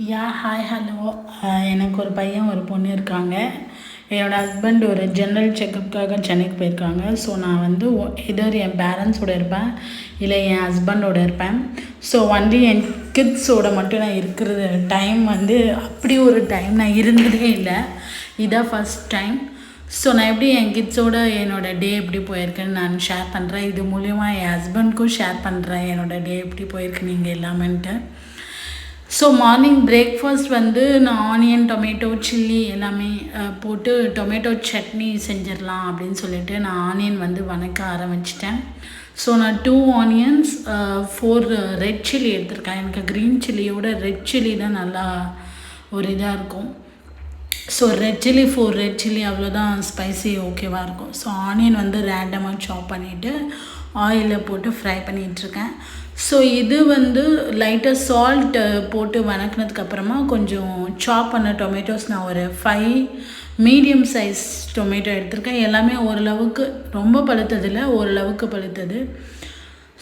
Hi hello. எனக்கு ஒரு பையன் ஒரு பொண்ணு இருக்காங்க. என்னோடய ஹஸ்பண்ட் ஒரு ஜென்ரல் செக்கப்புக்காக சென்னைக்கு போயிருக்காங்க. ஸோ நான் வந்து எதர் என் பேரண்ட்ஸோட இருப்பேன், இல்லை என் ஹஸ்பண்டோட இருப்பேன். ஸோ ஒன்லி என் கிட்ஸோட மட்டும் நான் இருக்கிறது டைம் வந்து அப்படி ஒரு டைம் நான் இருந்ததே இல்லை. இதான் ஃபஸ்ட் டைம். ஸோ நான் எப்படி என் கிட்ஸோட என்னோடய டே எப்படி போயிருக்குன்னு நான் ஷேர் பண்ணுறேன். இது மூலிமா என் ஹஸ்பண்ட்க்கும் ஷேர் பண்ணுறேன் என்னோடய டே எப்படி போயிருக்கு நீங்கள் எல்லாமேன்ட்டு. ஸோ மார்னிங் பிரேக்ஃபாஸ்ட் வந்து நான் ஆனியன், டொமேட்டோ, சில்லி எல்லாமே போட்டு டொமேட்டோ சட்னி செஞ்சிடலாம் அப்படின்னு சொல்லிட்டு நான் ஆனியன் வந்து வதக்க ஆரம்பிச்சிட்டேன். ஸோ நான் 2 ஆனியன்ஸ் 4 ரெட் சில்லி எடுத்திருக்கேன். எனக்கு க்ரீன் சில்லியோட ரெட் சில்லி தான் நல்லா ஒரு இதாக இருக்கும். So red chilli 4 red chilli அவ்வளோதான் ஸ்பைசி ஓகேவாக இருக்கும். ஸோ ஆனியன் வந்து ரேண்டமாக சாப் பண்ணிவிட்டு ஆயிலில் போட்டு ஃப்ரை பண்ணிகிட்ருக்கேன். ஸோ இது வந்து லைட்டாக சால்ட் போட்டு வதக்கினதுக்கப்புறமா கொஞ்சம் சாப் பண்ண டொமேட்டோஸ் நான் ஒரு 5 மீடியம் சைஸ் டொமேட்டோ எடுத்திருக்கேன். எல்லாமே ஓரளவுக்கு ரொம்ப பழுத்ததில்லை, ஓரளவுக்கு பழுத்தது.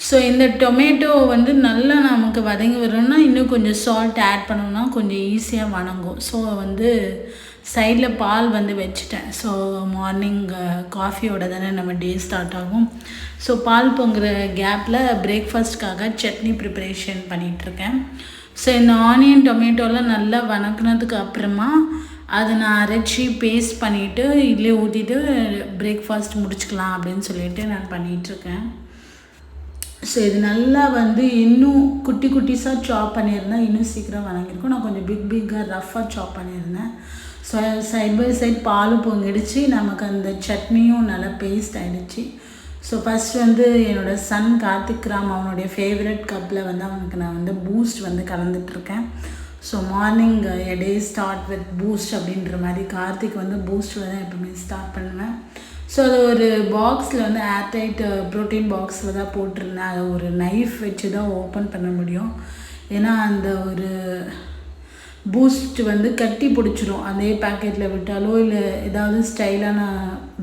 ஸோ இந்த டொமேட்டோ வந்து நல்லா நமக்கு வதங்கி வரணும்னா இன்னும் கொஞ்சம் சால்ட் ஆட் பண்ணோம்னா கொஞ்சம் ஈஸியாக வதங்கும். ஸோ வந்து சைடில் பால் வந்து வச்சுட்டேன். ஸோ மார்னிங் காஃபியோட தானே நம்ம டே ஸ்டார்ட் ஆகும். ஸோ பால் பொங்குற கேப்பில் பிரேக்ஃபாஸ்ட்காக சட்னி ப்ரிப்பரேஷன் பண்ணிகிட்ருக்கேன். ஸோ இந்த ஆனியன் டொமேட்டோலாம் நல்லா வதக்குனதுக்கு அப்புறமா அதை நான் அரைச்சி பேஸ்ட் பண்ணிவிட்டு இட்லி ஊற்றிட்டு பிரேக்ஃபாஸ்ட் முடிச்சுக்கலாம் அப்படின்னு சொல்லிட்டு நான் பண்ணிகிட்ருக்கேன். ஸோ இது நல்லா வந்து இன்னும் குட்டி குட்டிஸாக சாப் பண்ணியிருந்தேன், இன்னும் சீக்கிரம் வதங்கியிருக்கும். நான் கொஞ்சம் பிக்காக ரஃப்பாக சாப் பண்ணியிருந்தேன். ஸோ சைட் பை சைட் பாலும் பொங்கிடுச்சு, நமக்கு அந்த சட்னியும் நல்லா பேஸ்ட் ஆகிடுச்சு. ஸோ ஃபஸ்ட் வந்து என்னோடய சன் கார்த்திக் ராம் அவனுடைய ஃபேவரட் கப்பில் வந்து அவனுக்கு நான் வந்து பூஸ்ட் வந்து கலந்துட்டுருக்கேன். So morning a day start with Boost அப்படின்ற மாதிரி கார்த்திக் வந்து பூஸ்ட்டில் தான் எப்பவுமே ஸ்டார்ட் பண்ணுவேன். ஸோ அது ஒரு பாக்ஸில் வந்து ஏர்டைட் ப்ரோட்டீன் பாக்ஸில் தான் போட்டிருந்தேன். அதை ஒரு நைஃப் வச்சு தான் ஓப்பன் பண்ண முடியும். ஏன்னா அந்த ஒரு பூஸ்ட் வந்து கட்டி பிடிச்சிரும். அதே பேக்கெட்டில் விட்டாலோ இல்லை ஏதாவது ஸ்டைலான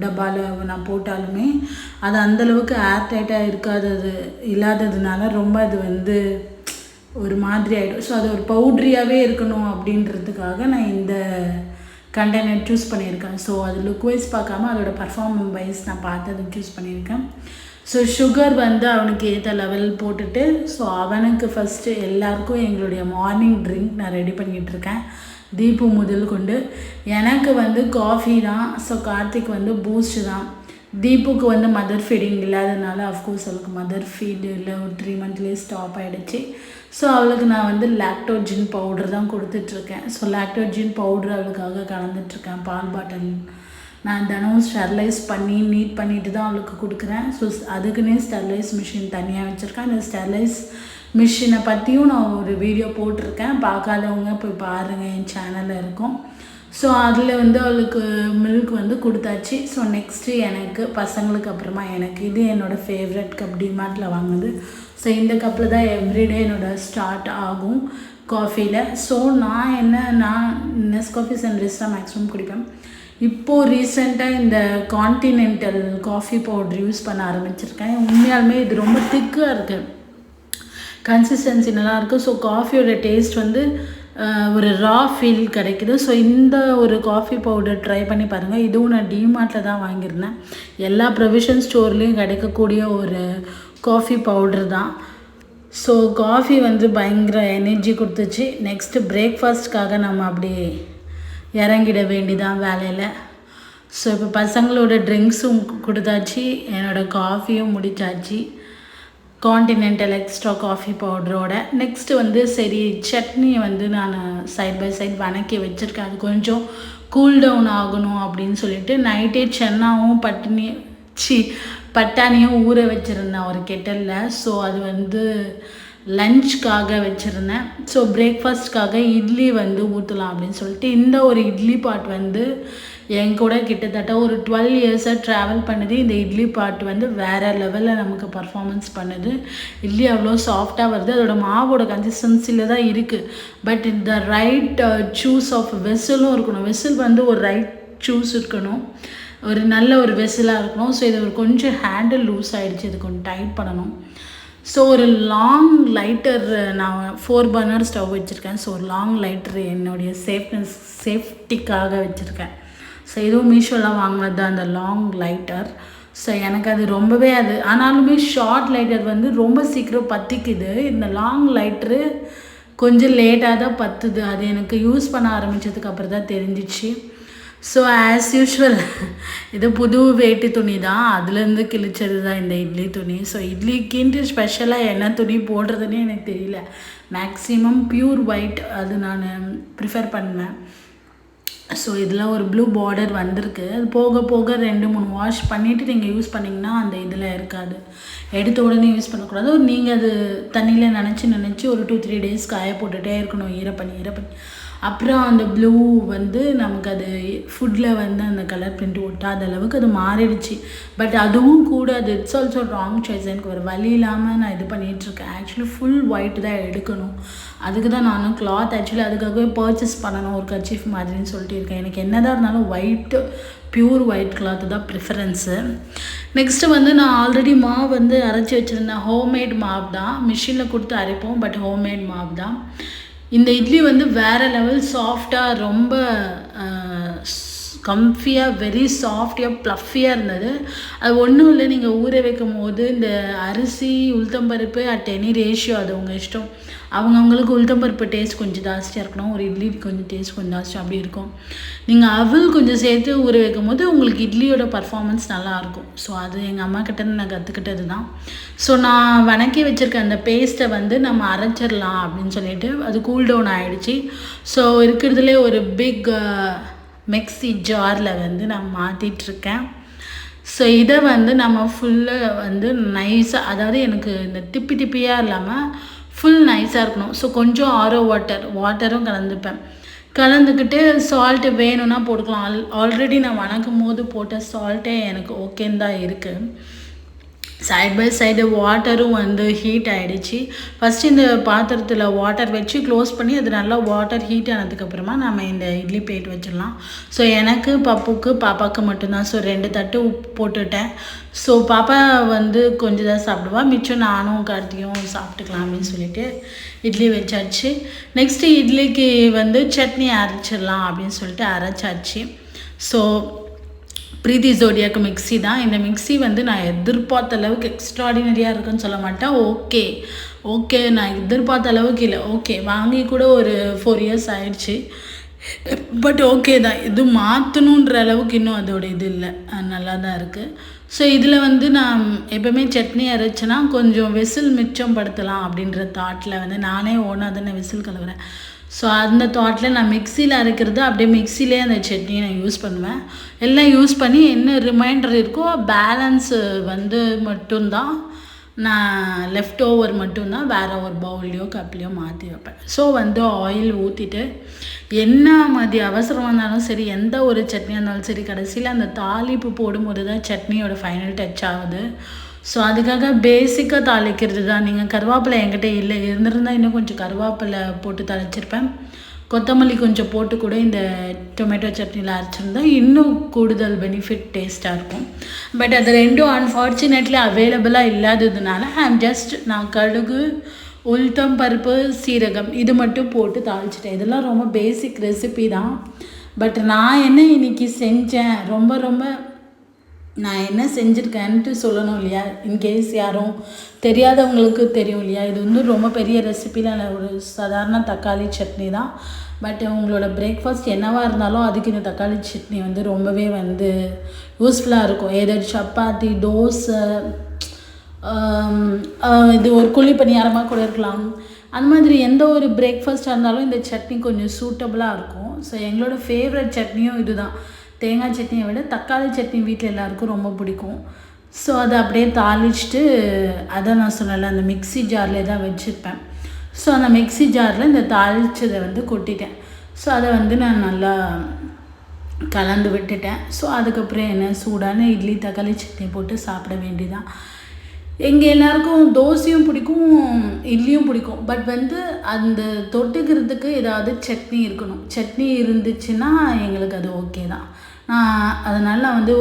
டப்பாவில் நான் போட்டாலுமே அது அந்தளவுக்கு ஏர்டைட்டாக இல்லாததுனால ரொம்ப அது வந்து ஒரு மாதிரி ஆகிடும். ஸோ அது ஒரு பவுட்ரியாகவே இருக்கணும் அப்படின்றதுக்காக நான் இந்த கண்டெய்னர் சூஸ் பண்ணியிருக்கேன். ஸோ அது லுக் வைஸ் பார்க்காம அதோட பர்ஃபார்மன்ஸ் வைஸ் நான் பார்த்து அதை சூஸ் பண்ணியிருக்கேன். ஸோ சுகர் வந்து அவனுக்கு ஏற்ற லெவல் போட்டுட்டு ஸோ அவனுக்கு ஃபஸ்ட்டு எல்லாருக்கும் எங்களுடைய மார்னிங் ட்ரிங்க் நான் ரெடி பண்ணிகிட்ருக்கேன். தீபு முதல் கொண்டு எனக்கு வந்து காஃபி தான். ஸோ கார்த்திக் வந்து பூஸ்ட் தான். தீபுக்கு வந்து மதர் ஃபீடிங் இல்லாததுனால அஃப்கோர்ஸ் அவளுக்கு மதர் ஃபீடு இல்லை, ஒரு 3 மந்த்லேயே ஸ்டாப் ஆகிடுச்சு. ஸோ அவளுக்கு நான் வந்து லாக்டோஜின் பவுடர் தான் கொடுத்துட்ருக்கேன். ஸோ லாக்டோஜின் பவுடர் அவளுக்காக கலந்துட்டுருக்கேன். பால் பாட்டில் நான் தினமும் ஸ்டெர்லைஸ் பண்ணி நீட் பண்ணிட்டு தான் அவளுக்கு கொடுக்குறேன். ஸோ அதுக்குன்னே ஸ்டெர்லைஸ் மிஷின் தனியாக வச்சுருக்கேன். அந்த ஸ்டெர்லைஸ் மிஷினை பற்றியும் நான் ஒரு வீடியோ போட்டிருக்கேன், பார்க்காதவங்க போய் பாருங்கள், என் சேனலில் இருக்கும். ஸோ அதில் வந்து அவளுக்கு மில்க் வந்து கொடுத்தாச்சு. ஸோ நெக்ஸ்ட்டு எனக்கு பசங்களுக்கு அப்புறமா எனக்கு இது என்னோடய ஃபேவரட் கப் டிமார்ட்டில் வாங்குது. ஸோ இந்த கப்பில் தான் எவ்ரிடே என்னோடய ஸ்டார்ட் ஆகும் காஃபியில். ஸோ நான் நெஸ்காஃபி சன்ரைஸ் தான் மேக்ஸிமம் குடிப்பேன். இப்போது ரீசெண்டாக இந்த கான்டினென்டல் காஃபி பவுடர் யூஸ் பண்ண ஆரம்பிச்சிருக்கேன். உண்மையாலுமே இது ரொம்ப திக்காக இருக்குது, கன்சிஸ்டன்சி நல்லாயிருக்கு. ஸோ காஃபியோட டேஸ்ட் வந்து ஒரு ரா ஃபீல் கிடைக்குது. ஸோ இந்த ஒரு காஃபி பவுடர் ட்ரை பண்ணி பாருங்கள். இதுவும் நான் டிமார்ட்டில் தான் வாங்கியிருந்தேன். எல்லா ப்ரொவிஷன் ஸ்டோர்லேயும் கிடைக்கக்கூடிய ஒரு காஃபி பவுடர் தான். ஸோ காஃபி வந்து பயங்கர எனர்ஜி கொடுத்துச்சு. நெக்ஸ்ட்டு பிரேக்ஃபாஸ்ட்காக நம்ம அப்படி இறங்கிட வேண்டிதான் வேலையில். ஸோ இப்போ பசங்களோட ட்ரிங்க்ஸும் கொடுத்தாச்சு, என்னோடய காஃபியும் முடிச்சாச்சு கான்டினென்டல் எக்ஸ்ட்ரா காஃபி பவுடரோட. நெக்ஸ்ட்டு வந்து சரி சட்னியை வந்து நான் சைட் பை சைட் வதக்கி வச்சுருக்கேன். அது கொஞ்சம் கூல் டவுன் ஆகணும் அப்படின்னு சொல்லிட்டு நைட்டே சென்னாவும் பட்டாணியும் ஊற வச்சுருந்தேன் ஒரு கெட்டலில். ஸோ அது வந்து லஞ்சுக்காக வச்சுருந்தேன். ஸோ பிரேக்ஃபாஸ்ட்காக இட்லி வந்து ஊற்றலாம் அப்படின்னு சொல்லிட்டு இந்த ஒரு இட்லி பாட் வந்து என் கூட கிட்டத்தட்ட ஒரு 12 இயர்ஸாக ட்ராவல் பண்ணுது. இந்த இட்லி பாட் வந்து வேறு லெவலில் நமக்கு பர்ஃபார்மன்ஸ் பண்ணுது. இட்லி அவ்வளோ சாஃப்டாக வருது. அதோட மாவோட கன்சிஸ்டன்சியில் தான் இருக்குது. பட் இந்த ரைட் சூஸ் ஆஃப் வெசலும் இருக்கணும். வெசல் வந்து ஒரு ரைட் சூஸ் இருக்கணும், ஒரு நல்ல ஒரு வெசலாக இருக்கணும். ஸோ இது ஒரு கொஞ்சம் ஹேண்டில் லூஸ் ஆகிடுச்சு, இது கொஞ்சம் டைட் பண்ணணும். ஸோ ஒரு லாங் லைட்டர் நான் 4 பர்னர் ஸ்டவ் வச்சுருக்கேன். ஸோ ஒரு லாங் லைட்டர் என்னுடைய சேஃப்டிக்காக வச்சுருக்கேன். ஸோ இதுவும் மீஷோவில் வாங்கினது தான் அந்த லாங் லைட்டர். ஸோ எனக்கு அது ரொம்பவே ஆனாலுமே ஷார்ட் லைட்டர் வந்து ரொம்ப சீக்கிரம் பற்றிக்குது. இந்த லாங் லைட்ரு கொஞ்சம் லேட்டாக தான் பற்றுது. அது எனக்கு யூஸ் பண்ண ஆரம்பித்ததுக்கு அப்புறம் தான் தெரிஞ்சிச்சு. ஸோ ஆஸ் யூஷுவல் இது புது வேட்டி துணி தான், அதுலேருந்து கிழிச்சது தான் இந்த இட்லி துணி. ஸோ இட்லிக்குன்ட்டு ஸ்பெஷலாக என்ன துணி போடுறதுன்னே எனக்கு தெரியல. மேக்ஸிமம் ப்யூர் ஒயிட் அது நான் ப்ரிஃபர் பண்ணுவேன். ஸோ இதில் ஒரு ப்ளூ பார்டர் வந்திருக்கு. அது போக போக 2-3 வாஷ் பண்ணிவிட்டு நீங்கள் யூஸ் பண்ணிங்கன்னா அந்த இதில் இருக்காது. எடுத்த உடனே யூஸ் பண்ணக்கூடாது. நீங்கள் அது தண்ணியில் நினச்சி ஒரு 2-3 டேஸ் காய போட்டுகிட்டே இருக்கணும், ஈரப்பண்ணி. அப்புறம் அந்த ப்ளூ வந்து நமக்கு அது ஃபுட்டில் வந்து அந்த கலர் பிரிண்ட் ஒட்டாத அளவுக்கு அது மாறிடுச்சு. பட் அதுவும் கூட அது இட்ஸ் ஆல்சோ ராங் சாய்ஸ். எனக்கு ஒரு வழி இல்லாமல் நான் இது பண்ணிகிட்ருக்கேன். ஆக்சுவலி ஃபுல் ஒயிட் தான் எடுக்கணும். அதுக்கு தான் நானும் கிளாத் ஆக்சுவலி அதுக்காகவே பர்ச்சேஸ் பண்ணணும் ஒரு கர்ச்சீஃப் மாதிரின்னு சொல்லிட்டு இருக்கேன். எனக்கு என்ன தான் இருந்தாலும் ஒயிட்டு ப்யூர் ஒயிட் கிளாத்து தான் ப்ரிஃபரன்ஸு. நெக்ஸ்ட்டு வந்து நான் ஆல்ரெடி மாவு வந்து அரைச்சி வச்சுருந்தேன். ஹோம்மேட் மாவு தான், மிஷினில் கொடுத்து அரைப்போம், பட் ஹோம்மேட் மாவு தான். இந்த இட்லி வந்து வேறு லெவல் சாஃப்டாக, ரொம்ப கம்ஃபியாக, வெரி சாஃப்டியாக ப்ளஃபியாக இருந்தது. அது ஒன்றும் இல்லை, நீங்கள் ஊற வைக்கும் போது இந்த அரிசி உளுத்தம்பருப்பு அட் எனி ரேஷியோ அது உங்கள் இஷ்டம். அவங்கவுங்களுக்கு உளுத்தம்பருப்பு டேஸ்ட் கொஞ்சம் ஜாஸ்தியாக இருக்கணும், ஒரு இட்லி கொஞ்சம் டேஸ்ட் கொஞ்சம் ஜாஸ்தியாக அப்படி இருக்கும். நீங்கள் அவல் கொஞ்சம் சேர்த்து ஊற வைக்கும் போது உங்களுக்கு இட்லியோட பர்ஃபார்மன்ஸ் நல்லாயிருக்கும். ஸோ அது எங்கள் அம்மா கிட்டேருந்து நான் கற்றுக்கிட்டது தான். ஸோ நான் வணக்கி வச்சுருக்க அந்த பேஸ்ட்டை வந்து நம்ம அரைச்சிடலாம் அப்படின்னு சொல்லிட்டு அது கூல் டவுன் ஆகிடுச்சு. ஸோ இருக்கிறதுலே ஒரு பிக் மிக்ஸி ஜாரில் வந்து நான் மாற்றிட்டுருக்கேன். ஸோ இதை வந்து நம்ம ஃபுல்லாக வந்து நைஸாக, அதாவது எனக்கு இந்த திப்பியாக இல்லாமல் ஃபுல் நைஸாக இருக்கணும். ஸோ கொஞ்சம் ஆரோ வாட்டரும் கலந்துக்கிட்டு சால்ட்டு வேணும்னா போட்டுக்கலாம். ஆல்ரெடி நான் வணக்கும் போது போட்ட சால்ட்டே எனக்கு ஓகேன்னு தான் இருக்குது. சைட் பை சைடு வாட்டரும் வந்து ஹீட் ஆகிடுச்சு. ஃபஸ்ட்டு இந்த பாத்திரத்தில் வாட்டர் வச்சு க்ளோஸ் பண்ணி அது நல்லா வாட்டர் ஹீட் ஆனதுக்கப்புறமா நம்ம இந்த இட்லி பிளேட் வச்சிடலாம். ஸோ எனக்கு பாப்பாவுக்கு மட்டும்தான். ஸோ 2 தட்டு உப்பு போட்டுட்டேன். ஸோ பாப்பா வந்து கொஞ்சம் தான் சாப்பிடுவா, மிச்சம் நானும் கார்த்தியும் சாப்பிட்டுக்கலாம் அப்படின்னு சொல்லிட்டு இட்லி வச்சாச்சு. நெக்ஸ்ட்டு இட்லிக்கு வந்து சட்னி அரைச்சிடலாம் அப்படின்னு சொல்லிட்டு அரைச்சாச்சு. ஸோ பிரீத்தி ஜோடியாக்கு மிக்ஸி தான். இந்த மிக்ஸி வந்து நான் எதிர்பார்த்த அளவுக்கு எக்ஸ்ட்ராடினரியாக இருக்குன்னு சொல்ல மாட்டேன். ஓகே நான் எதிர்பார்த்த அளவுக்கு இல்லை. ஓகே வாங்கி கூட ஒரு 4 இயர்ஸ் ஆயிடுச்சு. பட் ஓகே தான். இது மாற்றணுன்ற அளவுக்கு இன்னும் அதோட இது இல்லை, நல்லா தான் இருக்குது. ஸோ இதில் வந்து நான் எப்போவுமே சட்னி அரைச்சேன்னா கொஞ்சம் விசில் மிச்சம் படுத்தலாம் அப்படின்ற தாட்டில் வந்து நானே ஓனாக தானே விசில் கலவுறேன். ஸோ அந்த தாட்டில் நான் மிக்சியில் அரைக்கிறது அப்படியே மிக்சிலே அந்த சட்னியை நான் யூஸ் பண்ணுவேன். எல்லாம் யூஸ் பண்ணி என்ன ரிமைண்டர் இருக்கோ பேலன்ஸு வந்து மட்டும்தான் நான் லெஃப்ட் ஓவர் மட்டும்தான் வேறு ஒரு பவுல்லையோ கப்லேயோ மாற்றி வைப்பேன். ஸோ வந்து ஆயில் ஊற்றிட்டு என்ன மாதிரி அவசரம் வந்தாலும் சரி, எந்த ஒரு சட்னியாக இருந்தாலும் சரி, கடைசியில் அந்த தாளிப்பு போடும்போது தான் சட்னியோட ஃபைனல் டச் ஆகுது. ஸோ அதுக்காக பேசிக்காக தாளிக்கிறது தான். நீங்கள் கருவேப்பிலை என்கிட்ட இல்லை, இருந்திருந்தால் இன்னும் கொஞ்சம் கருவேப்பிலை போட்டு தாளிச்சிருப்பேன். கொத்தமல்லி கொஞ்சம் போட்டு கூட இந்த டொமேட்டோ சட்னியில் அரைச்சிருந்தா இன்னும் கூடுதல் பெனிஃபிட் டேஸ்ட்டாக இருக்கும். பட் அது ரெண்டும் அன்ஃபார்ச்சுனேட்லி அவைலபிளாக இல்லாததுனால நான் கடுகு, உளுத்தம் பருப்பு, சீரகம் இது மட்டும் போட்டு தாளிச்சிட்டேன். இதெல்லாம் ரொம்ப பேசிக் ரெசிபி தான். பட் நான் என்ன இன்றைக்கி செஞ்சேன், ரொம்ப நான் என்ன செஞ்சுருக்கேன்ட்டு சொல்லணும் இல்லையா, இன்கேஸ் யாரும் தெரியாதவங்களுக்கு தெரியும் இல்லையா. இது வந்து ரொம்ப பெரிய ரெசிபிலாம் இல்லை, ஒரு சாதாரண தக்காளி சட்னி தான். பட் உங்களோட பிரேக்ஃபாஸ்ட் என்னவாக இருந்தாலும் அதுக்கு இந்த தக்காளி சட்னி வந்து ரொம்பவே வந்து யூஸ்ஃபுல்லாக இருக்கும். ஏதாவது சப்பாத்தி, தோசை, இது ஒரு குழி பணியாரமாக கூட இருக்கலாம். அந்த மாதிரி எந்த ஒரு பிரேக்ஃபாஸ்ட்டாக இருந்தாலும் இந்த சட்னி கொஞ்சம் சூட்டபுளாக இருக்கும். ஸோ எங்களோட ஃபேவரட் சட்னியும் இது தான். தேங்காய் சட்னியை விட தக்காளி சட்னி வீட்டில் எல்லாருக்கும் ரொம்ப பிடிக்கும். ஸோ அதை அப்படியே தாளிச்சிட்டு அதை நான் சொன்னல அந்த மிக்ஸி ஜாரில் தான் வச்சுருப்பேன். ஸோ அந்த மிக்ஸி ஜாரில் இந்த தாளிச்சதை வந்து கொட்டிட்டேன். ஸோ அதை வந்து நான் நல்லா கலந்து விட்டுட்டேன். ஸோ அதுக்கப்புறம் என்ன சூடான இட்லி தக்காளி சட்னி போட்டு சாப்பிட வேண்டியதான். எங்கள் எல்லாருக்கும் தோசையும் பிடிக்கும், இட்லியும் பிடிக்கும். பட் வந்து அந்த தொட்டுக்கிறதுக்கு ஏதாவது சட்னி இருக்கணும். சட்னி இருந்துச்சுன்னா எங்களுக்கு அது ஓகே தான். அதனால் நான் வந்து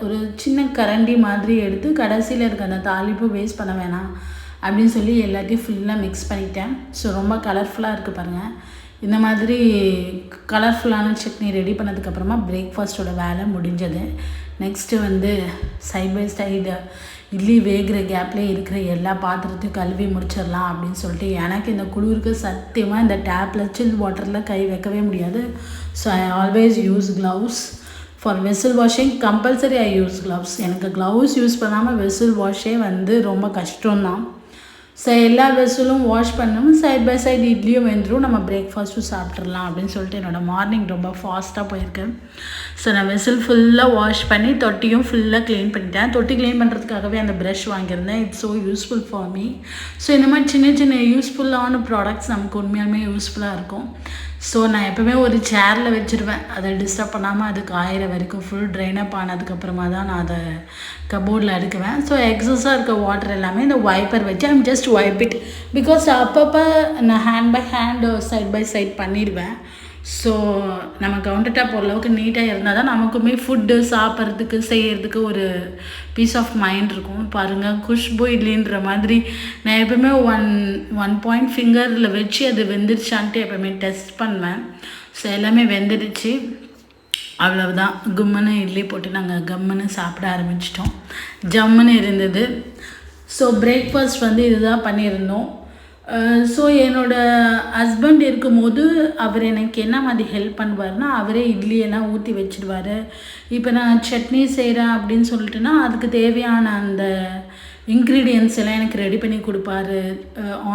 ஒரு சின்ன கரண்டி மாதிரி எடுத்து கடைசியில் இருக்க அந்த தாளிப்பு வேஸ்ட் பண்ண வேணாம் அப்படின்னு சொல்லி எல்லாத்தையும் ஃபுல்லாக மிக்ஸ் பண்ணிட்டேன். ஸோ ரொம்ப கலர்ஃபுல்லாக இருக்குது பாருங்கள். இந்த மாதிரி கலர்ஃபுல்லான சட்னி ரெடி பண்ணதுக்கப்புறமா பிரேக்ஃபாஸ்ட்டோட வேலை முடிஞ்சது. நெக்ஸ்ட்டு வந்து சைட் பை சைடு இட்லி வேகிற கேப்லேயே இருக்கிற எல்லா பாத்திரத்தையும் கழுவி முடிச்சிடலாம் அப்படின்னு சொல்லிட்டு, எனக்கு இந்த குளிருக்கு சத்தியமாக இந்த டேப்பில் சில் வாட்டரில் கை வைக்கவே முடியாது. So I always use gloves for vessel washing. Compulsory I use gloves. எனக்கு க்ளவுஸ் யூஸ் பண்ணாமல் வெசல் வாஷே வந்து ரொம்ப கஷ்டம்தான். ஸோ எல்லா வெசலும் வாஷ் பண்ணணும், சைட் பை சைடு இட்லியும் வெந்துடும், நம்ம பிரேக்ஃபாஸ்ட்டும் சாப்பிட்றலாம் அப்படின்னு சொல்லிட்டு என்னோடய மார்னிங் ரொம்ப ஃபாஸ்ட்டாக போயிருக்கேன். ஸோ நான் வெசல் ஃபுல்லாக வாஷ் பண்ணி தொட்டியும் ஃபுல்லாக க்ளீன் பண்ணிட்டேன். தொட்டி க்ளீன் பண்ணுறதுக்காகவே அந்த ப்ரஷ் வாங்கியிருந்தேன். It's so useful for me. So இந்த மாதிரி சின்ன சின்ன யூஸ்ஃபுல்லான ப்ராடக்ட்ஸ் நமக்கு உண்மையாலுமே யூஸ்ஃபுல்லாக இருக்கும். ஸோ நான் எப்போவுமே ஒரு சேரில் வச்சுருவேன், அதை டிஸ்டர்ப் பண்ணாமல் அது காயிற வரைக்கும் ஃபுல் ட்ரைனப் ஆனதுக்கப்புறமா தான் நான் அதை கபோர்டில் அடுக்குவேன். ஸோ எக்ஸஸாக இருக்க வாட்டர் எல்லாமே இந்த வைப்பர் வச்சு I'm just wipe it. Because அப்பப்போ நான் hand by hand side by side பண்ணிடுவேன். ஸோ நம்ம கவுண்டர் டாப் ஓரளவுக்கு நீட்டாக இருந்தால் தான் நமக்குமே ஃபுட்டு சாப்பிட்றதுக்கு செய்கிறதுக்கு ஒரு பீஸ் ஆஃப் மைண்ட் இருக்கும். பாருங்கள், குஷ்பு இட்லின்ற மாதிரி நான் எப்போவுமே ஒன் பாயிண்ட் ஃபிங்கரில் வச்சு அது வெந்துருச்சான்ட்டு எப்போவுமே டெஸ்ட் பண்ணுவேன். ஸோ எல்லாமே வெந்துடுச்சு. அவ்வளவுதான், கும்முன்னு இட்லி போட்டு நாங்கள் கம்முன்னு சாப்பிட ஆரம்பிச்சிட்டோம். ஜம்முன்னு இருந்தது. ஸோ பிரேக்ஃபாஸ்ட் வந்து இதுதான் பண்ணியிருந்தோம். ஸோ என்னோடய ஹஸ்பண்ட் இருக்கும்போது அவர் எனக்கு என்ன மாதிரி ஹெல்ப் பண்ணுவார்னா, அவரே இட்லியெல்லாம் ஊற்றி வச்சுடுவார். இப்போ நான் சட்னி செய்கிறேன் அப்படின்னு சொல்லிட்டுனா அதுக்கு தேவையான அந்த இன்க்ரீடியன்ட்ஸ் எல்லாம் எனக்கு ரெடி பண்ணி கொடுப்பாரு.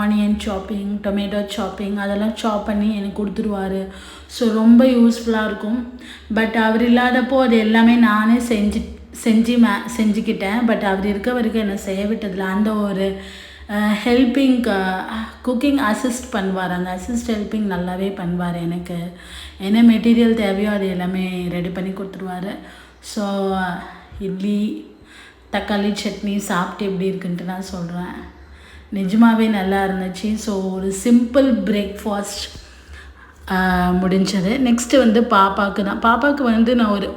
ஆனியன் சாப்பிங், டொமேட்டோ சாப்பிங் அதெல்லாம் சாப் பண்ணி எனக்கு கொடுத்துருவார். ஸோ ரொம்ப யூஸ்ஃபுல்லாக இருக்கும். பட் அவர் இல்லாதப்போ அது எல்லாமே நானே செஞ்சுக்கிட்டேன். பட் அவர் இருக்க வரைக்கும் என்னை செய்ய விட்டதில்லை. அந்த ஒரு ஹெல்பிங் குக்கிங் அசிஸ்ட் பண்ணுவார். அந்த அசிஸ்ட் ஹெல்பிங் நல்லாவே பண்ணுவார். எனக்கு என்ன மெட்டீரியல் தேவையோ அது எல்லாமே ரெடி பண்ணி கொடுத்துருவார். ஸோ இட்லி தக்காளி சட்னி சாப்பிட்டு எப்படி இருக்குன்ட்டு நான் சொல்கிறேன். நிஜமாகவே நல்லா இருந்துச்சு. ஸோ ஒரு சிம்பிள் பிரேக்ஃபாஸ்ட் முடிஞ்சது. நெக்ஸ்ட்டு வந்து பாப்பாவுக்கு வந்து நான் ஒரு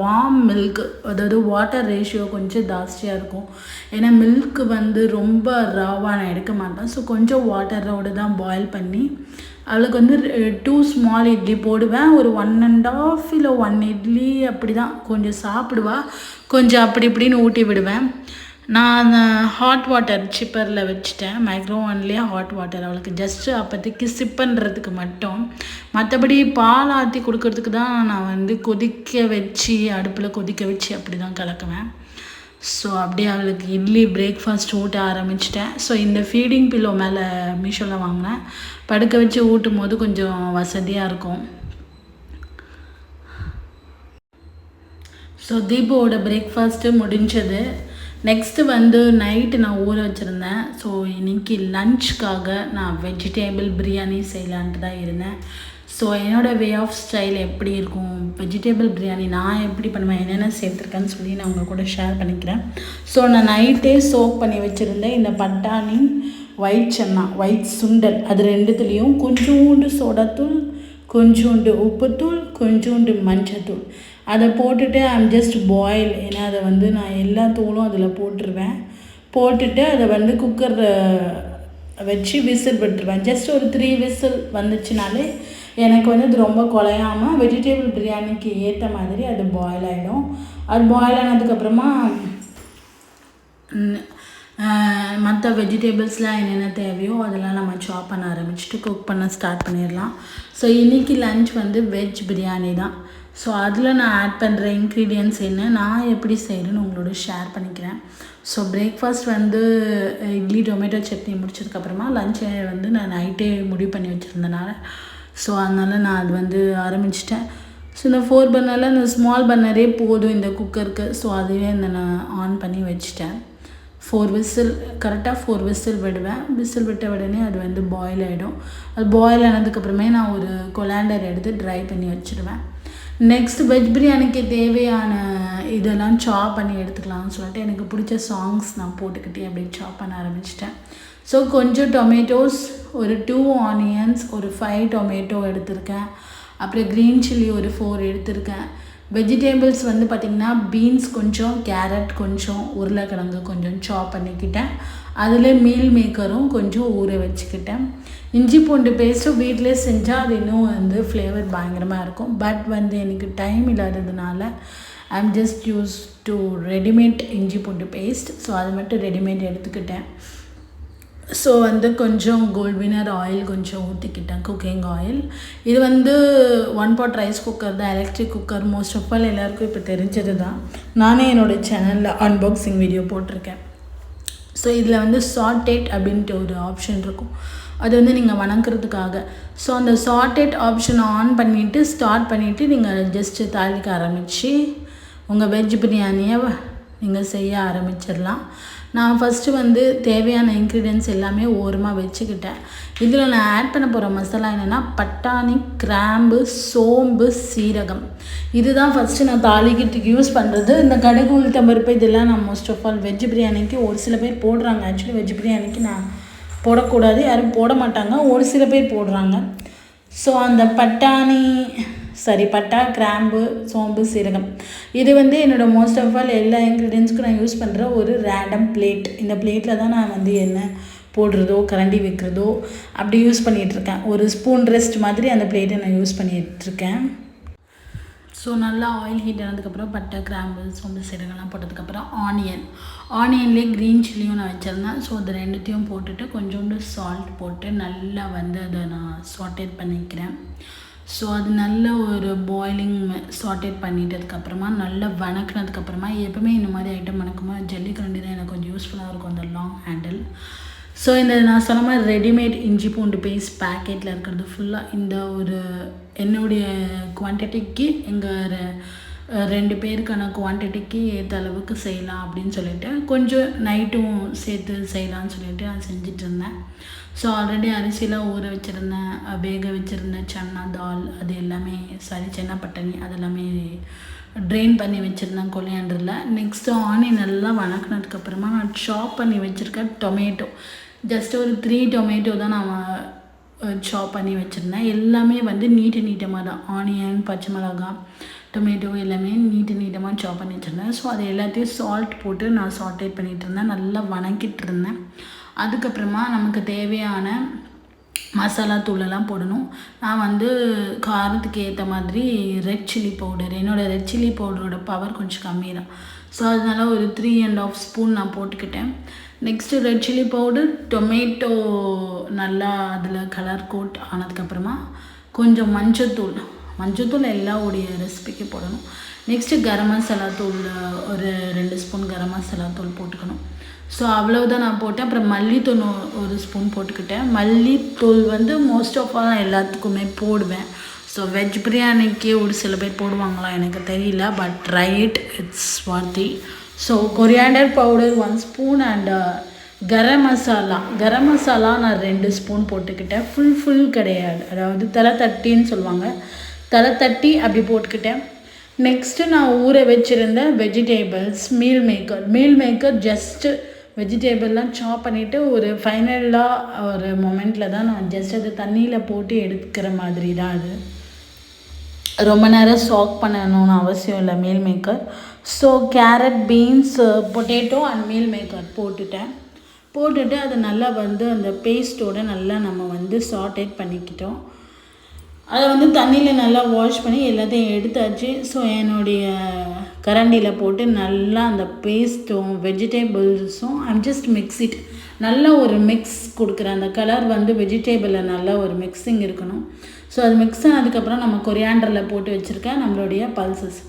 வார்ம் மில்க், அதாவது வாட்டர் ரேஷியோ கொஞ்சம் ஜாஸ்தியாக இருக்கும். ஏன்னா மில்க்கு வந்து ரொம்ப ராவாக நான் எடுக்க மாட்டேன். ஸோ கொஞ்சம் வாட்டரோடு தான் பாயில் பண்ணி அவளுக்கு வந்து 2 ஸ்மால் இட்லி போடுவேன். ஒரு 1.5 இல்லை 1 இட்லி அப்படி தான் கொஞ்சம் சாப்பிடுவா. கொஞ்சம் அப்படி இப்படின்னு ஊட்டி விடுவேன். நான் ஹாட் வாட்டர் சிப்பரில் வச்சுட்டேன், மைக்ரோவன்லேயே ஹாட் வாட்டர் அவளுக்கு ஜஸ்ட்டு அப்போதைக்கு சிப் பண்ணுறதுக்கு மட்டும். மற்றபடி பால் ஆற்றி கொடுக்கறதுக்கு தான் நான் வந்து அடுப்பில் கொதிக்க வச்சு அப்படி தான் கலக்குவேன். ஸோ அப்படியே அவளுக்கு இட்லி பிரேக்ஃபாஸ்ட் ஊட்ட ஆரம்பிச்சிட்டேன். ஸோ இந்த ஃபீடிங் பில்லோ மேலே மீஷோவில் வாங்கினேன். படுக்க வச்சு ஊட்டும் போது கொஞ்சம் வசதியாக இருக்கும். ஸோ தீபோட பிரேக்ஃபாஸ்ட்டு முடிஞ்சது. நெக்ஸ்ட்டு வந்து நைட்டு நான் ஊற வச்சுருந்தேன். ஸோ இன்றைக்கி லன்ச்சுக்காக நான் வெஜிடேபிள் பிரியாணி செய்யலான்ட்டு தான் இருந்தேன். ஸோ என்னோடய வே ஆஃப் ஸ்டைல் எப்படி இருக்கும், வெஜிடேபிள் பிரியாணி நான் எப்படி பண்ணுவேன், என்னென்ன சேர்த்துருக்கேன்னு சொல்லி நான் உங்கள் கூட ஷேர் பண்ணிக்கிறேன். ஸோ நான் நைட்டே சோக் பண்ணி வச்சுருந்தேன். இந்த பட்டாணி, ஒயிட் சன்னா, ஒயிட் சுண்டல் அது ரெண்டுத்துலேயும் கொஞ்சோண்டு சோடாத்தூள், கொஞ்சோண்டு உப்புத்தூள், கொஞ்சோண்டு மஞ்சத்தூள் அதை போட்டுட்டு ஐம் ஜஸ்ட் பாயில். ஏன்னா அதை வந்து நான் எல்லா தூளும் அதில் போட்டுருவேன். போட்டுட்டு அதை வந்து குக்கரில் வச்சு விசில் விட்டுருவேன். ஜஸ்ட் ஒரு 3 விசில் வந்துச்சுனாலே எனக்கு வந்து அது ரொம்ப குலையாமல் வெஜிடேபிள் பிரியாணிக்கு ஏற்ற மாதிரி அது பாயில் ஆகிடும். அது பாயில் ஆனதுக்கப்புறமா மற்ற வெஜிடேபிள்ஸ்லாம் என்னென்ன தேவையோ அதெல்லாம் நம்ம சாப் பண்ண ஆரம்பிச்சுட்டு குக் பண்ண ஸ்டார்ட் பண்ணிடலாம். ஸோ இன்றைக்கி லன்ச் வந்து வெஜ் பிரியாணி தான். ஸோ அதில் நான் ஆட் பண்ணுற இன்க்ரீடியன்ட்ஸ் என்ன, நான் எப்படி செய்கிறேன்னு உங்களோட ஷேர் பண்ணிக்கிறேன். ஸோ பிரேக்ஃபாஸ்ட் வந்து இட்லி டொமேட்டோ சட்னி முடிச்சதுக்கப்புறமா லன்ச்சை வந்து நான் நைட்டே முடிவு பண்ணி வச்சுருந்தனால ஸோ அதனால் நான் அது வந்து ஆரம்பிச்சிட்டேன். ஸோ இந்த 4 பர்னரில் இந்த ஸ்மால் பர்னரே போதும் இந்த குக்கருக்கு. ஸோ அதுவே நான் ஆன் பண்ணி வச்சுட்டேன். 4 விசில் கரெக்டாக 4 விசில் விடுவேன். விசில் விட்ட உடனே அது வந்து பாயில் ஆகிடும். அது பாயில் ஆனதுக்கப்புறமே நான் ஒரு கொலாண்டர் எடுத்து ட்ரை பண்ணி வச்சுடுவேன். நெக்ஸ்ட் வெஜ் பிரியாணிக்கு தேவையான இதெல்லாம் சாப் பண்ணி எடுத்துக்கலாம்னு சொல்லிட்டு எனக்கு பிடிச்ச சாங்ஸ் நான் போட்டுக்கிட்டே அப்படியே சாப் பண்ண ஆரம்பிச்சிட்டேன். ஸோ கொஞ்சம் டொமேட்டோஸ், ஒரு 2 ஆனியன்ஸ், ஒரு 5 டொமேட்டோ எடுத்திருக்கேன். அப்புறம் க்ரீன் சில்லி ஒரு 4 எடுத்திருக்கேன். வெஜிடேபிள்ஸ் வந்து பார்த்திங்கன்னா பீன்ஸ் கொஞ்சம், கேரட் கொஞ்சம், உருளைக்கிழங்கு கொஞ்சம் சாப் பண்ணிக்கிட்டேன். அதில் மீல் மேக்கரும் கொஞ்சம் ஊற வச்சுக்கிட்டேன். இஞ்சி பூண்டு பேஸ்ட்டும் வீட்டிலே செஞ்சால் அது இன்னும் வந்து ஃப்ளேவர் பயங்கரமாக இருக்கும். பட் வந்து எனக்கு டைம் இல்லாததுனால I'm just use to readymade இஞ்சி பூண்டு பேஸ்ட். ஸோ அது மட்டும் ரெடிமேட் எடுத்துக்கிட்டேன். ஸோ வந்து கொஞ்சம் கோல்ட் வினர் ஆயில் கொஞ்சம் ஊற்றிக்கிட்டேன், குக்கிங் ஆயில். இது வந்து 1 pot ரைஸ் குக்கர் தான், electric cooker. Most of all எல்லாேருக்கும் இப்போ தெரிஞ்சது தான். நானே என்னோடய சேனலில் அன்பாக்சிங் வீடியோ போட்டிருக்கேன். ஸோ இதில் வந்து சாட்டேட் அப்படின்ட்டு ஒரு ஆப்ஷன் இருக்கும். அது வந்து நீங்கள் வணங்குறதுக்காக. ஸோ அந்த சாட்டேட் ஆப்ஷனை ஆன் பண்ணிவிட்டு ஸ்டார்ட் பண்ணிவிட்டு நீங்கள் ஜஸ்ட்டு தாளிக்க ஆரம்பித்து உங்கள் வெஜ் பிரியாணியை நீங்கள் செய்ய ஆரம்பிச்சிடலாம். நான் ஃபஸ்ட்டு வந்து தேவையான இன்க்ரீடியன்ஸ் எல்லாமே ஓரமாக வச்சுக்கிட்டேன். இதில் நான் ஆட் பண்ண போகிற மசாலா என்னென்னா பட்டாணி, கிராம்பு, சோம்பு, சீரகம். இதுதான் ஃபஸ்ட்டு நான் தாளிக்கிறதுக்கு யூஸ் பண்ணுறது. இந்த கடுகு, உளுத்தம் பருப்பு இதெல்லாம் நான் மோஸ்ட் ஆஃப் ஆல் வெஜ் பிரியாணிக்கு ஒரு சில பேர் போடுறாங்க. ஆக்சுவலி வெஜ் பிரியாணிக்கு நான் போடக்கூடாது, யாரும் போட மாட்டாங்க, ஒரு சில பேர் போடுறாங்க. ஸோ அந்த பட்டா, கிராம்பு, சோம்பு, சீரகம் இது வந்து என்னோடய மோஸ்ட் ஆஃப் ஆல் எல்லா இன்க்ரீடியன்ஸுக்கும் நான் யூஸ் பண்ணுற ஒரு ரேண்டம் பிளேட். இந்த பிளேட்டில் தான் நான் வந்து என்ன போடுறதோ கரண்டி வைக்கிறதோ அப்படி யூஸ் பண்ணிகிட்ருக்கேன். ஒரு ஸ்பூன் ரெஸ்ட் மாதிரி அந்த பிளேட்டை நான் யூஸ் பண்ணிகிட்ருக்கேன். ஸோ நல்லா ஆயில் ஹீட் ஆனதுக்கப்புறம் பட்டை, கிராம்பு, சோம்பு, சீரகம்லாம் போட்டதுக்கப்புறம் ஆனியன்லேயே க்ரீன் சில்லியும் நான் வச்சுருந்தேன். ஸோ அது ரெண்டுத்தையும் போட்டுட்டு கொஞ்சோண்டு சால்ட் போட்டு நல்லா வந்து அதை நான் சாட்டேட் பண்ணிக்கிறேன். ஸோ அது நல்ல ஒரு பாயிலிங் சாட்டேட் பண்ணிட்டதுக்கப்புறமா நல்லா வணக்கினதுக்கப்புறமா, எப்பவுமே இந்த மாதிரி ஐட்டம் வணக்கும்போது ஜல்லிக்கரண்டி தான் எனக்கு கொஞ்சம் யூஸ்ஃபுல்லாக இருக்கும், அந்த லாங் ஹேண்டில். ஸோ இந்த நான் சொன்ன மாதிரி ரெடிமேட் இஞ்சி பூண்டு பேஸ்ட் பேக்கெட்டில் இருக்கிறது ஃபுல்லாக இந்த ஒரு என்னுடைய குவான்டிட்டிக்கு எங்கள் 2 பேருக்கான குவான்டிட்டிக்கு ஏற்ற அளவுக்கு செய்யலாம் அப்படின்னு சொல்லிட்டு கொஞ்சம் நைட்டும் சேர்த்து செய்யலான்னு சொல்லிட்டு நான் செஞ்சுட்டு இருந்தேன். ஸோ ஆல்ரெடி அரிசிலாம் ஊற வச்சுருந்தேன், வேக வச்சுருந்தேன், சன்னா தால் அது எல்லாமே சென்னா பட்டாணி அதெல்லாமே ட்ரெயின் பண்ணி வச்சுருந்தேன் கொலியாண்டரில். நெக்ஸ்ட்டு ஆனியன் நல்லா வணக்கினதுக்கப்புறமா நான் சாப் பண்ணி வச்சுருக்கேன் டொமேட்டோ. ஜஸ்ட் ஒரு 3 டொமேட்டோ தான் நான் சாப் பண்ணி வச்சுருந்தேன். எல்லாமே வந்து நீட்டமாக தான், ஆனியன், பச்சை மிளகாய், டொமேட்டோ எல்லாமே நீட்டமாக சாப் பண்ணி வச்சுருந்தேன். ஸோ அது எல்லாத்தையும் சால்ட் போட்டு நான் சாட்டேட் பண்ணிகிட்டு இருந்தேன், நல்லா வணக்கிட்டு இருந்தேன். அதுக்கப்புறமா நமக்கு தேவையான மசாலா தூளெல்லாம் போடணும். நான் வந்து காரத்துக்கு ஏற்ற மாதிரி ரெட் சில்லி பவுடர், என்னோடய ரெட் சில்லி பவுடரோட பவர் கொஞ்சம் கம்மி தான். ஸோ அதனால ஒரு 3.5 ஸ்பூன் நான் போட்டுக்கிட்டேன். Next red chilli powder, tomato நல்லா அதில் கலர் கோட் ஆனதுக்கப்புறமா கொஞ்சம் மஞ்சத்தூள் எல்லாவுடைய ரெசிபிக்கு போடணும். நெக்ஸ்ட்டு கரம் மசாலா தூள் ஒரு 2 ஸ்பூன் கரம் மசாலா தூள் போட்டுக்கணும். ஸோ அவ்வளவுதான் நான் போட்டேன். அப்புறம் மல்லித்தூள் ஒரு ஸ்பூன் போட்டுக்கிட்டேன். மல்லித்தூள் வந்து மோஸ்ட் ஆஃப் ஆல் நான் எல்லாத்துக்குமே போடுவேன். ஸோ வெஜ் பிரியாணிக்கு ஒரு சில பேர் போடுவாங்களா எனக்கு தெரியல, but try it's worthy. So coriander powder 1 spoon and garam masala நான் 2 ஸ்பூன் போட்டுக்கிட்டேன். ஃபுல் கிடையாது, அதாவது தலை தட்டின்னு சொல்லுவாங்க, தலை தட்டி அப்படி போட்டுக்கிட்டேன். நெக்ஸ்ட்டு நான் ஊற வச்சுருந்த வெஜிடேபிள்ஸ், மீல் மேக்கர் ஜஸ்ட்டு வெஜிடேபிள்லாம் சாப் பண்ணிவிட்டு ஒரு ஃபைனலாக ஒரு மொமெண்ட்டில் தான் நான் ஜஸ்ட் அது தண்ணியில் போட்டு எடுக்கிற மாதிரி தான். அது ரொம்ப நேரம் சாக் பண்ணணும்னு அவசியம் இல்லை meal maker. So carrot, beans, potato and meal maker போட்டுட்டு அதை நல்லா வந்து அந்த பேஸ்ட்டோடு நல்லா நம்ம வந்து சாட்டேட் பண்ணிக்கிட்டோம். அதை வந்து தண்ணியில் நல்லா வாஷ் பண்ணி எல்லாத்தையும் எடுத்தாச்சு. ஸோ என்னுடைய கரண்டியில் போட்டு நல்லா அந்த பேஸ்ட்டும் வெஜிடேபிள்ஸும் ஜஸ்ட் மிக்ஸ் இட், நல்ல ஒரு மிக்ஸ் கொடுக்குறேன். அந்த கலர் வந்து வெஜிடேபிளில் நல்ல ஒரு மிக்ஸிங் இருக்கணும். ஸோ அது மிக்ஸ் ஆனதுக்கப்புறம் நம்ம கொரியாண்டரில் போட்டு வச்சுருக்கேன் நம்மளுடைய பல்சஸ்.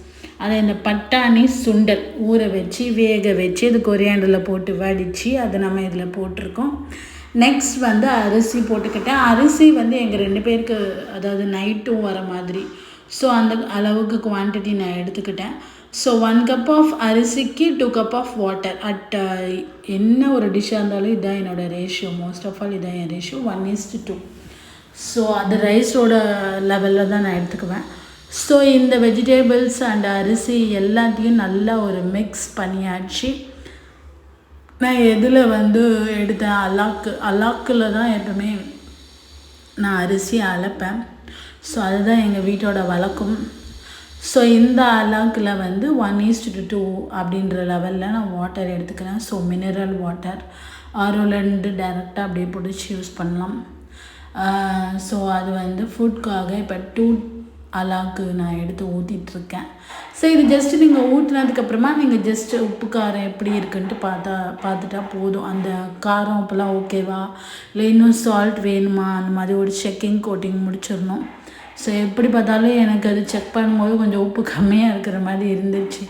அதை இந்த பட்டாணி சுண்டல் ஊற வச்சு வேக வச்சு அது கொரியாண்டரில் போட்டு வடித்து அதை நம்ம இதில் போட்டிருக்கோம். நெக்ஸ்ட் வந்து அரிசி போட்டுக்கிட்டேன். அரிசி வந்து எங்கள் 2 பேருக்கு, அதாவது நைட்டும் வர மாதிரி, ஸோ அந்த அளவுக்கு குவான்டிட்டி நான் எடுத்துக்கிட்டேன். ஸோ 1 கப் ஆஃப் அரிசிக்கு 2 கப் ஆஃப் வாட்டர். என்ன ஒரு டிஷ்ஷாக இருந்தாலும் இதுதான் என்னோடய ரேஷியோ, மோஸ்ட் ஆஃப் ஆல் இதான் என் ரேஷியோ 1:2. ஸோ அது ரைஸோட லெவலில் தான் நான் எடுத்துக்குவேன். ஸோ இந்த வெஜிடேபிள்ஸ் அண்ட் அரிசி எல்லாத்தையும் நல்லா ஒரு மிக்ஸ் பண்ணியாச்சு. நான் எதில் வந்து எடுத்தேன், அலாக்கில் தான் எப்பவுமே நான் அரிசி அலப்பேன். ஸோ அதுதான் எங்கள் வீட்டோட வழக்கம். ஸோ இந்த அலாக்கில் வந்து 1:2 அப்படின்ற லெவலில் நான் வாட்டர் எடுத்துக்கிறேன். ஸோ மினரல் வாட்டர் ஆரோலேருந்து டேரெக்டாக அப்படியே பிடிச்சி யூஸ் பண்ணலாம். ஸோ அது வந்து ஃபுட்காக இப்போ 2 அலாக்கு நான் எடுத்து ஊற்றிட்டுருக்கேன். ஸோ இது ஜஸ்ட்டு நீங்கள் ஊற்றினதுக்கப்புறமா நீங்கள் ஜஸ்ட்டு உப்பு காரம் எப்படி இருக்குன்ட்டு பார்த்துட்டா போதும். அந்த காரம் உப்புலாம் ஓகேவா, இல்லை இன்னும் சால்ட் வேணுமா, அந்த மாதிரி ஒரு செக்கிங் கோட்டிங் முடிச்சிடணும். ஸோ எப்படி பார்த்தாலும் எனக்கு அது செக் பண்ணும்போது கொஞ்சம் உப்பு கம்மியாக இருக்கிற மாதிரி இருந்துச்சு.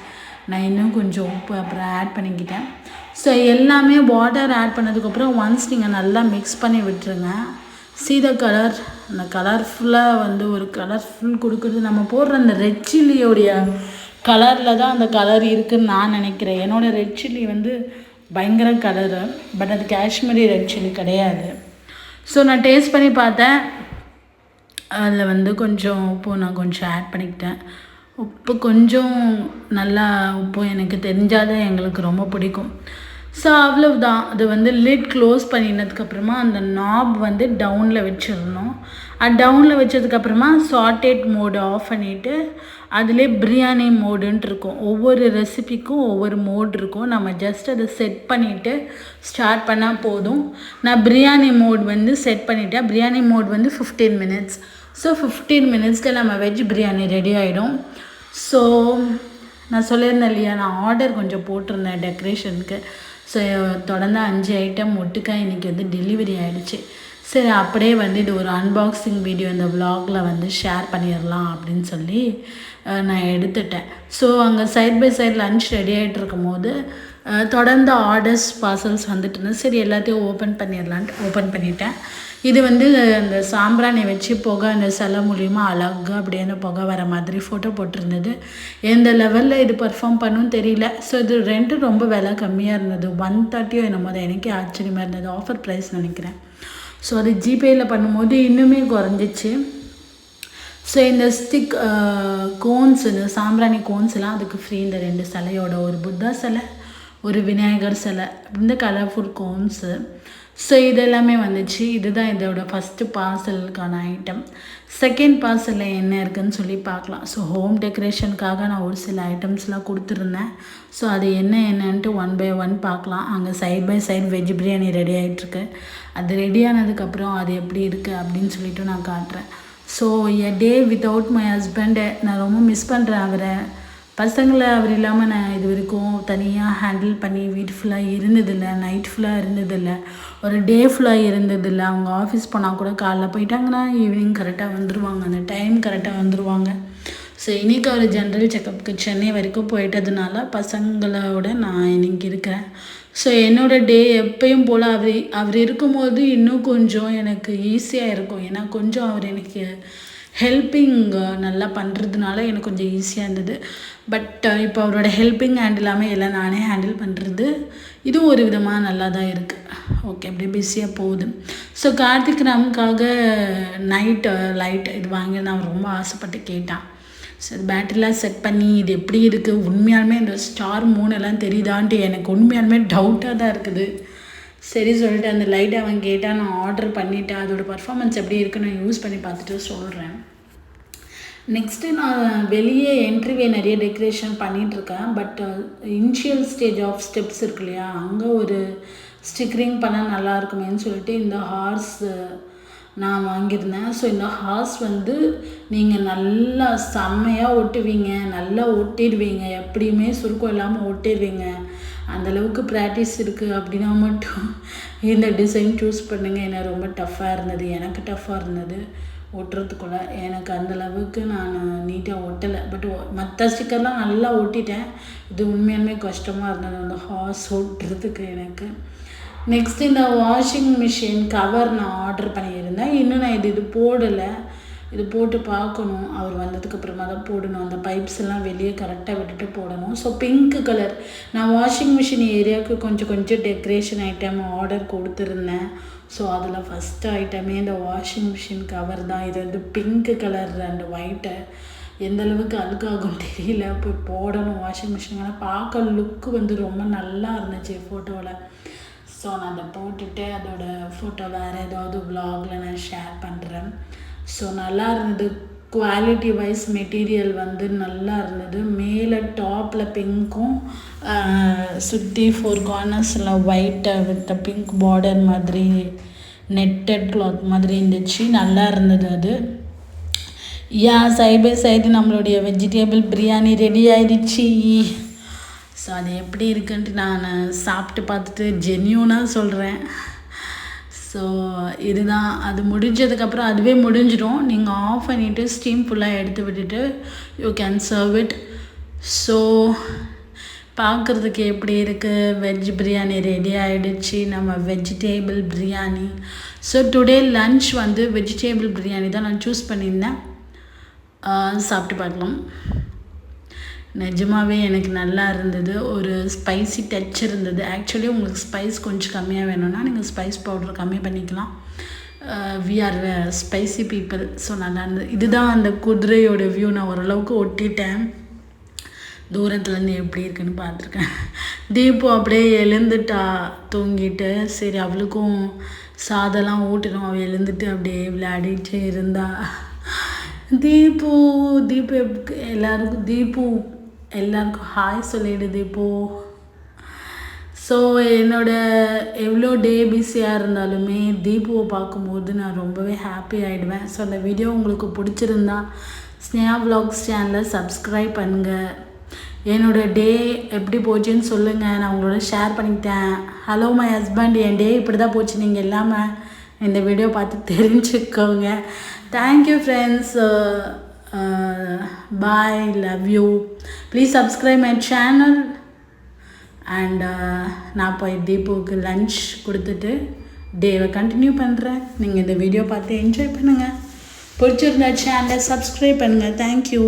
நான் இன்னும் கொஞ்சம் உப்பு அப்புறம் ஆட் பண்ணிக்கிட்டேன். ஸோ எல்லாமே வாட்டர் ஆட் பண்ணதுக்கப்புறம் ஒன்ஸ் நீங்கள் நல்லா மிக்ஸ் பண்ணி விட்டுருங்க. சீத கலர், அந்த கலர்ஃபுல்லாக வந்து ஒரு கலர்ஃபுல் கொடுக்குறது நம்ம போடுற அந்த ரெட் சில்லியோடைய கலரில் தான் அந்த கலர் இருக்குதுன்னு நான் நினைக்கிறேன். என்னோடய ரெட் சில்லி வந்து பயங்கர கலரு, பட் அது காஷ்மீரி ரெட் சில்லி கிடையாது. ஸோ நான் டேஸ்ட் பண்ணி பார்த்தேன். அதில் வந்து கொஞ்சம் உப்பு நான் கொஞ்சம் ஆட் பண்ணிக்கிட்டேன். உப்பு கொஞ்சம் நல்லா உப்பு எனக்கு தெரிஞ்சால் தான் எங்களுக்கு ரொம்ப பிடிக்கும். ஸோ அவ்வளவுதான். அது வந்து லிட் க்ளோஸ் பண்ணினதுக்கப்புறமா அந்த நாப் வந்து டவுனில் வச்சிடணும். அது டவுனில் வச்சதுக்கப்புறமா சாட்டேட் மோடு ஆஃப் பண்ணிவிட்டு அதிலே பிரியாணி மோடுன்ட்டு இருக்கும். ஒவ்வொரு ரெசிபிக்கும் ஒவ்வொரு மோட் இருக்கும். நம்ம ஜஸ்ட் அதை செட் பண்ணிவிட்டு ஸ்டார்ட் பண்ணால் போதும். நான் பிரியாணி மோட் வந்து செட் பண்ணிவிட்டேன். பிரியாணி மோட் வந்து 15 மினிட்ஸ். ஸோ 15 மினிட்ஸ்க்கு நம்ம வெஜ் பிரியாணி ரெடி ஆகிடும். ஸோ நான் சொல்லியிருந்தேன் இல்லையா, நான் ஆர்டர் கொஞ்சம் போட்டிருந்தேன் டெக்கரேஷனுக்கு. ஸோ தொடர்ந்து 5 ஐட்டம் ஒட்டுக்கா இன்றைக்கி வந்து டெலிவரி ஆகிடுச்சு. சரி, அப்படியே வந்து இது ஒரு அன்பாக்சிங் வீடியோ இந்த விலாகில் வந்து ஷேர் பண்ணிடலாம் அப்படின்னு சொல்லி நான் எடுத்துட்டேன். ஸோ அங்கே side by side lunch ready ஆகிட்டு இருக்கும் போது தொடர்ந்து ஆர்டர்ஸ் பார்சல்ஸ் வந்துட்டு இருந்தது. சரி, எல்லாத்தையும் ஓப்பன் பண்ணிடலான்ட்டு ஓப்பன் பண்ணிட்டேன். இது வந்து அந்த சாம்பிராணி வச்சு புகை அந்த சிலை மூலிமா அழகாக அப்படியே அந்த புகை வர மாதிரி ஃபோட்டோ போட்டிருந்தது. எந்த லெவலில் இது பர்ஃபார்ம் பண்ணுன்னு தெரியல. ஸோ இது ரெண்டு ரொம்ப விலை கம்மியாக இருந்தது. 130 என்னும் போது எனக்கே ஆச்சரியமாக இருந்தது. ஆஃபர் ப்ரைஸ் நினைக்கிறேன். ஸோ அது ஜிபேயில் பண்ணும்போது இன்னுமே குறைஞ்சிச்சு. ஸோ இந்த ஸ்டிக் கோன்ஸ், இந்த சாம்பிராணி கோன்ஸ்லாம் அதுக்கு ஃப்ரீ. இந்த 2 சிலையோட, ஒரு புத்தா சிலை, ஒரு விநாயகர் சிலை, இந்த கலர்ஃபுல் கோன்ஸு. ஸோ இதெல்லாமே வந்துச்சு. இதுதான் இதோட ஃபஸ்ட்டு பார்சலுக்கான ஐட்டம். செகண்ட் பார்சலில் என்ன இருக்குதுன்னு சொல்லி பார்க்கலாம். ஸோ ஹோம் டெக்கரேஷனுக்காக நான் ஒரு சில ஐட்டம்ஸ்லாம் கொடுத்துருந்தேன். ஸோ அது என்னன்ட்டு 1 by 1 பார்க்கலாம். அங்கே side by side veg biryani ready ஆகிட்டுருக்கு. அது ரெடி ஆனதுக்கப்புறம் அது எப்படி இருக்குது அப்படின்னு சொல்லிட்டு நான் காட்டுறேன். So a day without my ஹஸ்பண்டை நான் ரொம்ப மிஸ் பண்ணுறேன். அவரை, பசங்களை அவர் இல்லாமல் நான் இது வரைக்கும் தனியாக ஹேண்டில் பண்ணி வீட்டு ஃபுல்லாக இருந்ததில்லை, நைட் ஃபுல்லாக இருந்ததில்லை, ஒரு டே ஃபுல்லாக இருந்ததில்லை. அவங்க ஆஃபீஸ் போனால் கூட காலைல போயிட்டாங்கன்னா ஈவினிங் கரெக்டாக வந்துடுவாங்க, அந்த டைம் கரெக்டாக வந்துடுவாங்க. ஸோ இன்றைக்கி அவர் ஜென்ரல் செக்கப்புக்கு சென்னை வரைக்கும் போயிட்டதுனால பசங்களோட நான் இன்றைக்கி இருக்கிறேன். ஸோ என்னோடய டே எப்பயும் போல் அவர் இருக்கும்போது இன்னும் கொஞ்சம் எனக்கு ஈஸியாக இருக்கும். ஏன்னா கொஞ்சம் அவர் எனக்கு ஹெல்ப்பிங் நல்லா பண்ணுறதுனால எனக்கு கொஞ்சம் ஈஸியாக இருந்தது. பட் இப்போ அவரோட ஹெல்ப்பிங் ஹேண்ட் இல்லாமல் எல்லாம் நானே ஹேண்டில் பண்ணுறது, இதுவும் ஒரு விதமாக நல்லா தான் இருக்குது. ஓகே, அப்படியே பிஸியாக போகுது. ஸோ கார்த்திக் ராமுக்காக நைட் லைட் இது வாங்கி நான் ரொம்ப ஆசைப்பட்டு கேட்டான். சரி, பேட்டரிலாம் செட் பண்ணி இது எப்படி இருக்குது, உண்மையாலுமே இந்த ஸ்டார் மூன் எல்லாம் தெரியுதான்ட்டு எனக்கு உண்மையாலுமே டவுட்டாக தான் இருக்குது. சரி சொல்லிட்டு அந்த லைட்டை அவன் கேட்டால் நான் ஆர்டர் பண்ணிவிட்டேன். அதோடய பர்ஃபார்மன்ஸ் எப்படி இருக்குன்னு நான் யூஸ் பண்ணி பார்த்துட்டு சொல்கிறேன். நெக்ஸ்ட்டு நான் வெளியே என்ட்ரிவே நிறைய டெக்கரேஷன் பண்ணிகிட்ருக்கேன். But initial stage of steps இருக்கு இல்லையா, அங்கே ஒரு ஸ்டிக்கரிங் பண்ணால் நல்லா இருக்குமேன்னு சொல்லிட்டு இந்த ஹார்ஸ் நான் வாங்கியிருந்தேன். ஸோ இந்த ஹார்ஸ் வந்து நீங்கள் நல்லா செம்மையாக ஒட்டுவீங்க, நல்லா ஒட்டிடுவீங்க, எப்படியுமே சுருக்கம் இல்லாமல் ஒட்டிடுவீங்க, அந்தளவுக்கு ப்ராக்டிஸ் இருக்குது அப்படின்னா மட்டும் இந்த டிசைன் சூஸ் பண்ணுங்கள். ஏன்னா ரொம்ப டஃப்பாக இருந்தது, எனக்கு டஃப்பாக இருந்தது ஒட்டுறதுக்குள்ளே. எனக்கு அந்தளவுக்கு நான் நீட்டாக ஒட்டலை. பட் மற்ற ஸ்டிக்கர்லாம் நல்லா ஒட்டிட்டேன். இது உண்மையாலுமே கஷ்டமாக இருந்தது அந்த ஹார்ஸ் ஒட்டுறதுக்கு எனக்கு. நெக்ஸ்ட் இந்த வாஷிங் மிஷின் கவர் நான் ஆர்டர் பண்ணியிருந்தேன். இன்னும் நான் இது போடலை. இது போட்டு பார்க்கணும். அவர் வந்ததுக்கப்புறமா தான் போடணும். அந்த பைப்ஸ் எல்லாம் வெளியே கரெக்டாக விட்டுட்டு போடணும். ஸோ பிங்க் கலர் நான் வாஷிங் மிஷின் ஏரியாவுக்கு கொஞ்சம் டெக்கரேஷன் ஐட்டம் ஆர்டர் கொடுத்துருந்தேன். ஸோ அதில் ஃபஸ்ட்டு ஐட்டமே இந்த வாஷிங் மிஷின் கவர் தான். இது வந்து பிங்க் கலர் அண்ட் ஒயிட்டு. எந்தளவுக்கு அழுக்காகும் தெரியல. போய் போடணும் வாஷிங் மிஷின். ஆனால் பார்க்க லுக்கு வந்து ரொம்ப நல்லா இருந்துச்சு ஃபோட்டோவில். ஸோ நான் அதை போட்டுட்டு அதோட ஃபோட்டோ வேறு ஏதாவது விலாகில் நான் ஷேர் பண்ணுறேன். ஸோ நல்லா இருந்தது. குவாலிட்டி வைஸ் மெட்டீரியல் வந்து நல்லா இருந்தது. மேலே டாப்பில் பிங்க்கும் சுற்றி 4 கார்னர்ஸில் ஒயிட்டை வித் பிங்க் பார்டர் மாதிரி நெட்டட் கிளாத் மாதிரி இருந்துச்சு. நல்லா இருந்தது அது. சைட் பை சைடு நம்மளுடைய வெஜிடேபிள் பிரியாணி ரெடி ஆயிடுச்சு. ஸோ அது எப்படி இருக்குன்ட்டு நான் சாப்பிட்டு பார்த்துட்டு ஜென்யூனாக சொல்கிறேன். ஸோ இதுதான், அது முடிஞ்சதுக்கப்புறம் அதுவே முடிஞ்சிடும். நீங்கள் ஆஃப் பண்ணிவிட்டு ஸ்டீம் ஃபுல்லாக எடுத்து விட்டுட்டு you can serve it. So பார்க்குறதுக்கு எப்படி இருக்குது, வெஜ் பிரியாணி ரெடி ஆகிடுச்சு, நம்ம vegetable biryani. So today lunch வந்து வெஜிடேபிள் பிரியாணி தான் நான் சூஸ் பண்ணியிருந்தேன். சாப்பிட்டு பார்க்கலாம். நிஜமாகவே எனக்கு நல்லா இருந்தது. ஒரு ஸ்பைசி டச் இருந்தது. ஆக்சுவலி உங்களுக்கு ஸ்பைஸ் கொஞ்சம் கம்மியாக வேணும்னா நீங்கள் ஸ்பைஸ் பவுடர் கம்மி பண்ணிக்கலாம். We are spicy people. So நல்லா இருந்தது. இதுதான் அந்த குதிரையோட வியூ. நான் ஓரளவுக்கு ஒட்டிட்டேன். தூரத்துலேருந்து எப்படி இருக்குன்னு பார்த்துருக்கேன். தீபு அப்படியே எழுந்துட்டா தூங்கிட்டு. சரி அவளுக்கும் சாதம்லாம் ஊட்டணும். அவள் எழுந்துட்டு அப்படியே விளையாடிட்டு இருந்தா. தீபு எல்லாருக்கும் ஹாய் சொல்லிடு தீபு. ஸோ எவ்வளோ டே பிஸியாக இருந்தாலுமே தீபுவை பார்க்கும்போது நான் ரொம்பவே ஹாப்பி ஆகிடுவேன். ஸோ அந்த வீடியோ உங்களுக்கு பிடிச்சிருந்தா ஸ்னேஹா விலாக்ஸ் சேனலை சப்ஸ்கிரைப் பண்ணுங்கள். என்னோடய டே எப்படி போச்சுன்னு சொல்லுங்கள். நான் உங்களோட ஷேர் பண்ணிக்கிட்டேன். ஹலோ மை ஹஸ்பண்ட், என் டே இப்படி தான் போச்சு. நீங்கள் இல்லாமல் இந்த வீடியோ பார்த்து தெரிஞ்சுக்கோங்க. Thank you friends. Bye, love you. Please subscribe my channel. And நான் போய் தீபுவுக்கு லன்ச் கொடுத்துட்டு டேவை கண்டினியூ பண்ணுறேன். நீங்கள் இந்த வீடியோ பார்த்து என்ஜாய் பண்ணுங்கள். பிடிச்சிருந்தா சேனலை சப்ஸ்கிரைப் பண்ணுங்கள். தேங்க்யூ.